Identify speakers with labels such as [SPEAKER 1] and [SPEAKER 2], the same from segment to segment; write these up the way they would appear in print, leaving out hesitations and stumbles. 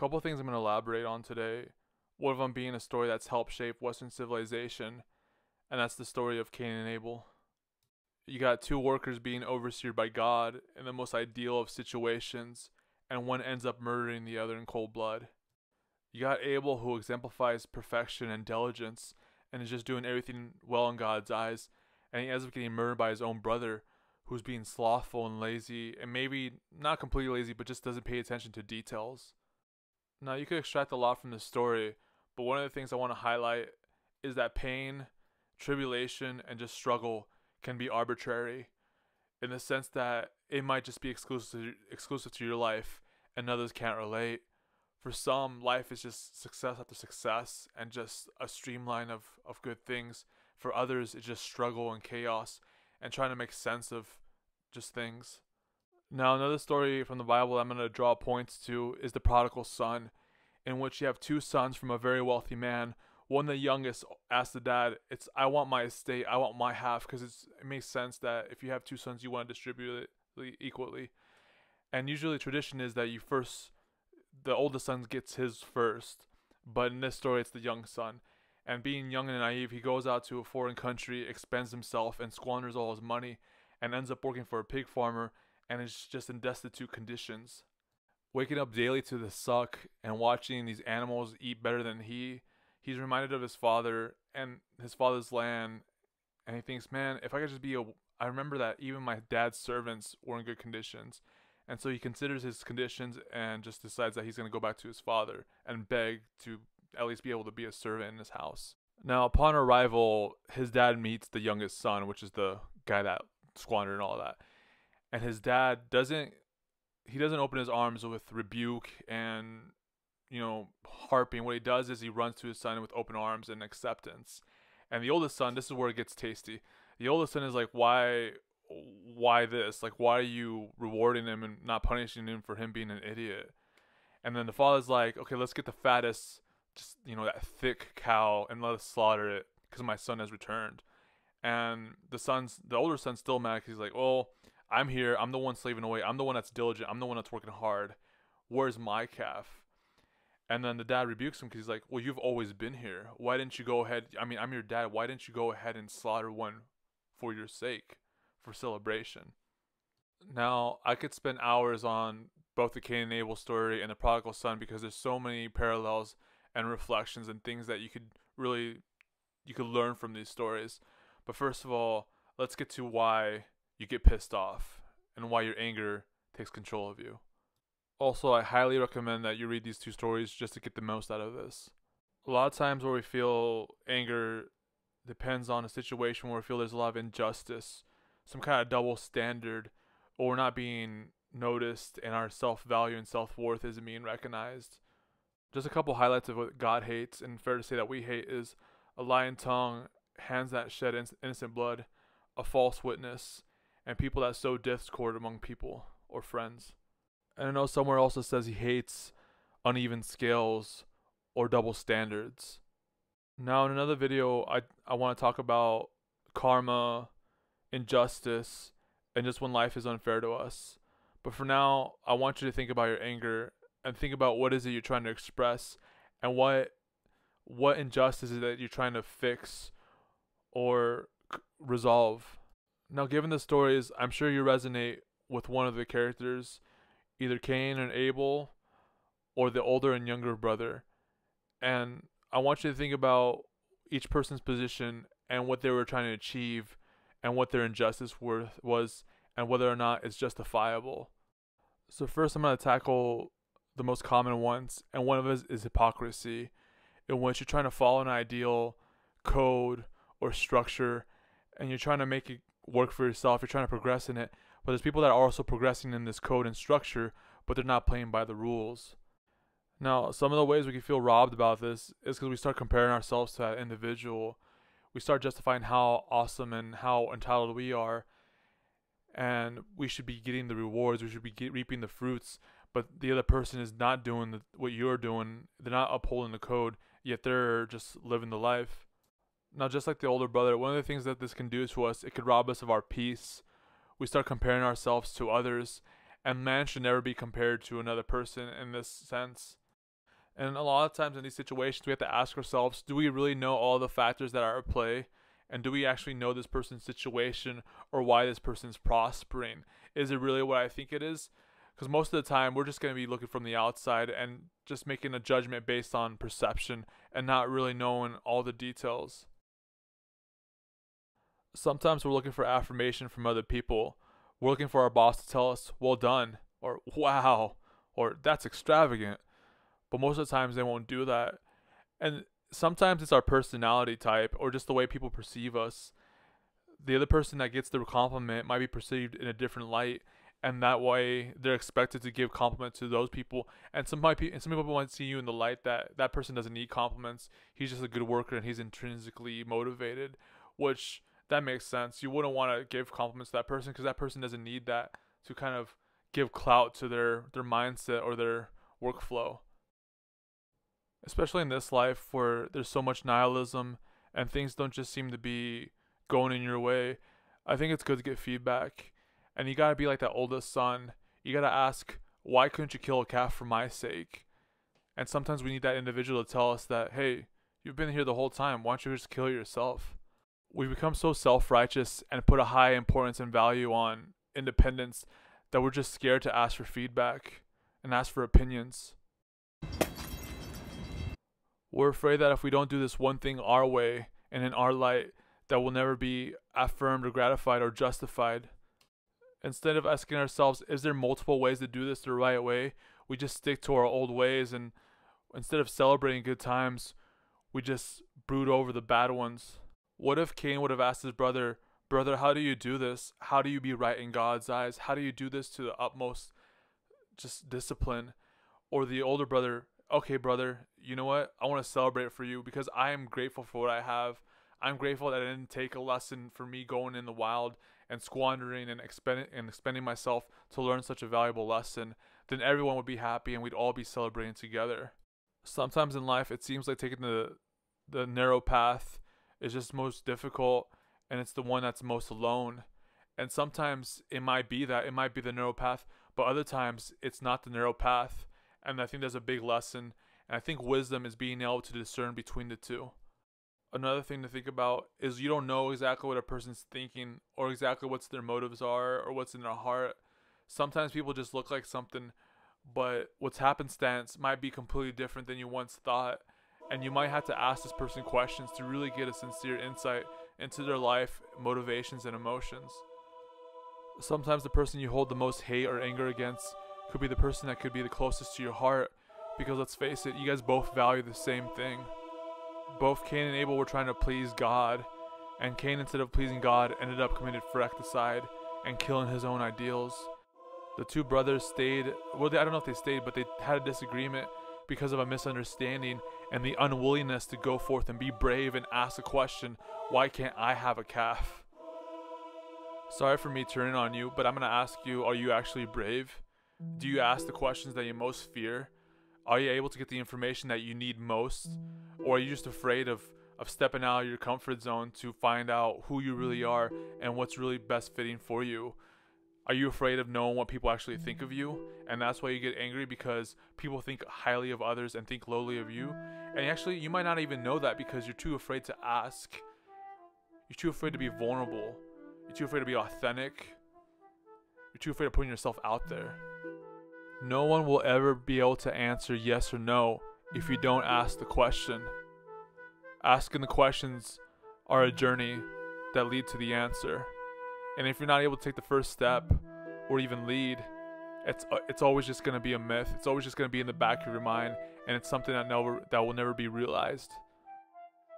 [SPEAKER 1] couple things I'm going to elaborate on today. One of them being a story that's helped shape Western civilization, and that's the story of Cain and Abel. You got two workers being overseered by God in the most ideal of situations, and one ends up murdering the other in cold blood. You got Abel, who exemplifies perfection and diligence and is just doing everything well in God's eyes, and he ends up getting murdered by his own brother, who's being slothful and lazy, and maybe not completely lazy, but just doesn't pay attention to details. Now, you could extract a lot from this story, but one of the things I want to highlight is that pain, tribulation, and just struggle can be arbitrary, in the sense that it might just be exclusive to your life and others can't relate. For some, life is just success after success and just a streamline of good things. For others, it's just struggle and chaos and trying to make sense of just things. Now, another story from the Bible I'm going to draw points to is the prodigal son, in which you have two sons from a very wealthy man. One, the youngest, asks the dad, I want my estate, I want my half, because it makes sense that if you have two sons, you want to distribute it equally. And usually tradition is that the oldest son gets his first, but in this story, it's the young son. And being young and naive, he goes out to a foreign country, expends himself, and squanders all his money, and ends up working for a pig farmer, and is just in destitute conditions. Waking up daily to the suck and watching these animals eat better than he's reminded of his father and his father's land, and he thinks, man, if I could just I remember that even my dad's servants were in good conditions. And so he considers his conditions and just decides that he's going to go back to his father and beg to at least be able to be a servant in his house. Now, upon arrival, his dad meets the youngest son, which is the guy that squandered and all that. And his dad doesn't open his arms with rebuke and, harping. What he does is he runs to his son with open arms and acceptance. And the oldest son, this is where it gets tasty. The oldest son is like, why this? Like, why are you rewarding him and not punishing him for him being an idiot? And then the father's like, okay, let's get the fattest, just, that thick cow and let us slaughter it because my son has returned. And the older son's still mad because he's like, well, I'm here. I'm the one slaving away. I'm the one that's diligent. I'm the one that's working hard. Where's my calf? And then the dad rebukes him because he's like, well, you've always been here. Why didn't you go ahead? I mean, I'm your dad. Why didn't you go ahead and slaughter one for your sake, for celebration? Now, I could spend hours on both the Cain and Abel story and the prodigal son because there's so many parallels and reflections and things that you could learn from these stories. But first of all, let's get to why you get pissed off and why your anger takes control of you. Also, I highly recommend that you read these two stories just to get the most out of this. A lot of times where we feel anger depends on a situation where we feel there's a lot of injustice, some kind of double standard, or we're not being noticed and our self-value and self-worth isn't being recognized. Just a couple highlights of what God hates, and fair to say that we hate, is a lying tongue, hands that shed innocent blood, a false witness, and people that sow discord among people or friends. And I know somewhere else it says he hates uneven scales or double standards. Now, in another video, I want to talk about karma, injustice, and just when life is unfair to us. But for now, I want you to think about your anger and think about what is it you're trying to express and what injustice is it that you're trying to fix or resolve. Now, given the stories, I'm sure you resonate with one of the characters, either Cain and Abel or the older and younger brother. And I want you to think about each person's position and what they were trying to achieve and what their injustice was and whether or not it's justifiable. So first I'm going to tackle the most common ones, and one of it is hypocrisy, in which you're trying to follow an ideal code or structure and you're trying to make it work for yourself, you're trying to progress in it, but there's people that are also progressing in this code and structure, but they're not playing by the rules. Now, some of the ways we can feel robbed about this is because we start comparing ourselves to that individual. We start justifying how awesome and how entitled we are, and we should be getting the rewards, we should be reaping the fruits, but the other person is not doing what you're doing. They're not upholding the code, yet they're just living the life. Now, just like the older brother, one of the things that this can do to us, it could rob us of our peace. We start comparing ourselves to others, and man should never be compared to another person in this sense. And a lot of times in these situations, we have to ask ourselves, do we really know all the factors that are at play? And do we actually know this person's situation or why this person's prospering? Is it really what I think it is? Because most of the time, we're just going to be looking from the outside and just making a judgment based on perception and not really knowing all the details. Sometimes we're looking for affirmation from other people. We're looking for our boss to tell us, well done, or wow, or that's extravagant. But most of the times they won't do that. And sometimes it's our personality type or just the way people perceive us. The other person that gets the compliment might be perceived in a different light, and that way they're expected to give compliment to those people. And some people might see you in the light that that person doesn't need compliments. He's just a good worker and he's intrinsically motivated, which that makes sense. You wouldn't want to give compliments to that person because that person doesn't need that to kind of give clout to their mindset or their workflow. Especially in this life where there's so much nihilism and things don't just seem to be going in your way, I think it's good to get feedback. And you gotta be like that oldest son. You gotta ask, why couldn't you kill a calf for my sake? And sometimes we need that individual to tell us that, hey, you've been here the whole time. Why don't you just kill yourself? We become so self-righteous and put a high importance and value on independence that we're just scared to ask for feedback and ask for opinions. We're afraid that if we don't do this one thing our way and in our light, that we'll never be affirmed or gratified or justified. Instead of asking ourselves, is there multiple ways to do this the right way? We just stick to our old ways, and instead of celebrating good times, we just brood over the bad ones. What if Cain would have asked his brother, brother, how do you do this? How do you be right in God's eyes? How do you do this to the utmost just discipline? Or the older brother, okay, brother, you know what? I want to celebrate for you because I am grateful for what I have. I'm grateful that it didn't take a lesson for me going in the wild and squandering and expending myself to learn such a valuable lesson. Then everyone would be happy and we'd all be celebrating together. Sometimes in life, it seems like taking the narrow path is just most difficult, and it's the one that's most alone. And sometimes it might be the narrow path, but other times it's not the narrow path. And I think there's a big lesson, and I think wisdom is being able to discern between the two. Another thing to think about is you don't know exactly what a person's thinking or exactly what their motives are or what's in their heart. Sometimes people just look like something, but what's happenstance might be completely different than you once thought. And you might have to ask this person questions to really get a sincere insight into their life, motivations, and emotions. Sometimes the person you hold the most hate or anger against could be the person that could be the closest to your heart, because let's face it, you guys both value the same thing. Both Cain and Abel were trying to please God, and Cain, instead of pleasing God, ended up committing fratricide and killing his own ideals. The two brothers stayed, well, I don't know if they stayed, but they had a disagreement because of a misunderstanding and the unwillingness to go forth and be brave and ask the question, why can't I have a calf? Sorry for me turning on you, but I'm going to ask you, are you actually brave? Do you ask the questions that you most fear? Are you able to get the information that you need most? Or are you just afraid of stepping out of your comfort zone to find out who you really are and what's really best fitting for you? Are you afraid of knowing what people actually think of you? And that's why you get angry, because people think highly of others and think lowly of you. And actually, you might not even know that because you're too afraid to ask. You're too afraid to be vulnerable. You're too afraid to be authentic. You're too afraid of putting yourself out there. No one will ever be able to answer yes or no if you don't ask the question. Asking the questions are a journey that lead to the answer. And if you're not able to take the first step or even lead, it's always just going to be a myth. It's always just going to be in the back of your mind, and it's something that will never be realized.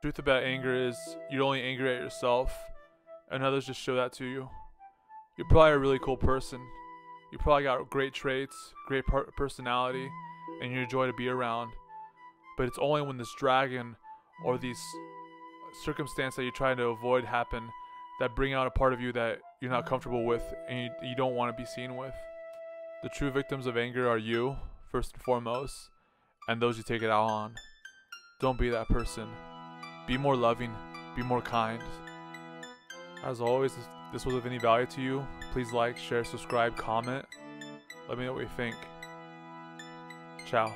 [SPEAKER 1] The truth about anger is you're only angry at yourself, and others just show that to you. You're probably a really cool person. You probably got great traits, great personality, and you're a joy to be around. But it's only when this dragon or these circumstances that you're trying to avoid happen that bring out a part of you that you're not comfortable with and you don't want to be seen with. The true victims of anger are you, first and foremost, and those you take it out on. Don't be that person. Be more loving, be more kind. As always, if this was of any value to you, please like, share, subscribe, comment. Let me know what you think. Ciao.